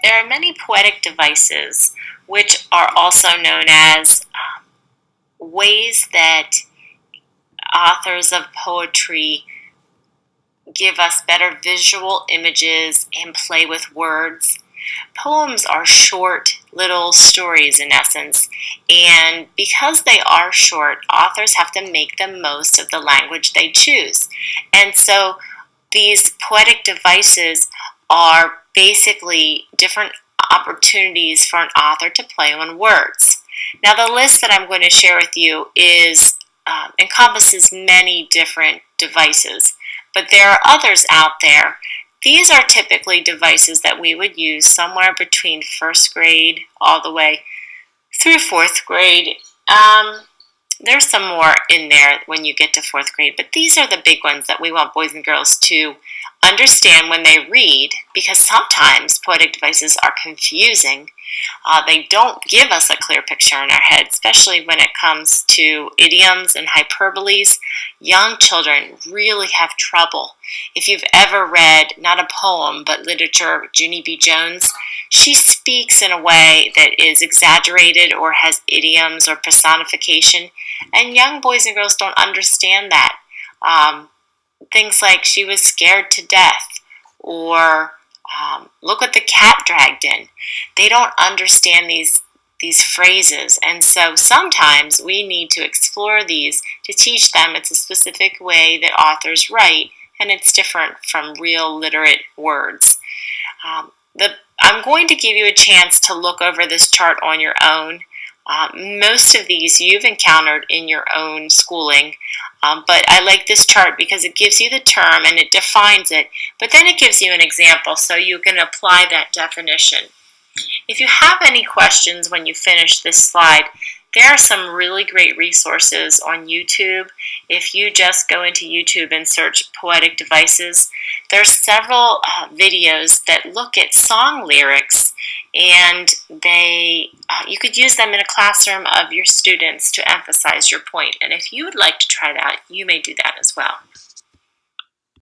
there are many poetic devices, which are also known as ways that authors of poetry give us better visual images and play with words. Poems are short little stories in essence, and because they are short, authors have to make the most of the language they choose. And so these poetic devices are basically different opportunities for an author to play on words. Now, the list that I'm going to share with you encompasses many different devices, but there are others out there. These are typically devices that we would use somewhere between first grade all the way through fourth grade. There's some more in there when you get to fourth grade, but these are the big ones that we want boys and girls to understand when they read, because sometimes poetic devices are confusing. They don't give us a clear picture in our head, especially when it comes to idioms and hyperboles. Young children really have trouble. If you've ever read, not a poem, but literature of Junie B. Jones, she speaks in a way that is exaggerated or has idioms or personification, and young boys and girls don't understand that. Things like she was scared to death, or look what the cat dragged in. They don't understand these phrases, and so sometimes we need to explore these to teach them it's a specific way that authors write, and it's different from real literate words. I'm going to give you a chance to look over this chart on your own. Most of these you've encountered in your own schooling, but I like this chart because it gives you the term and it defines it, but then it gives you an example so you can apply that definition. If you have any questions when you finish this slide, there are some really great resources on YouTube. If you just go into YouTube and search Poetic Devices, there are several videos that look at song lyrics, and you could use them in a classroom of your students to emphasize your point. And if you would like to try that, you may do that as well.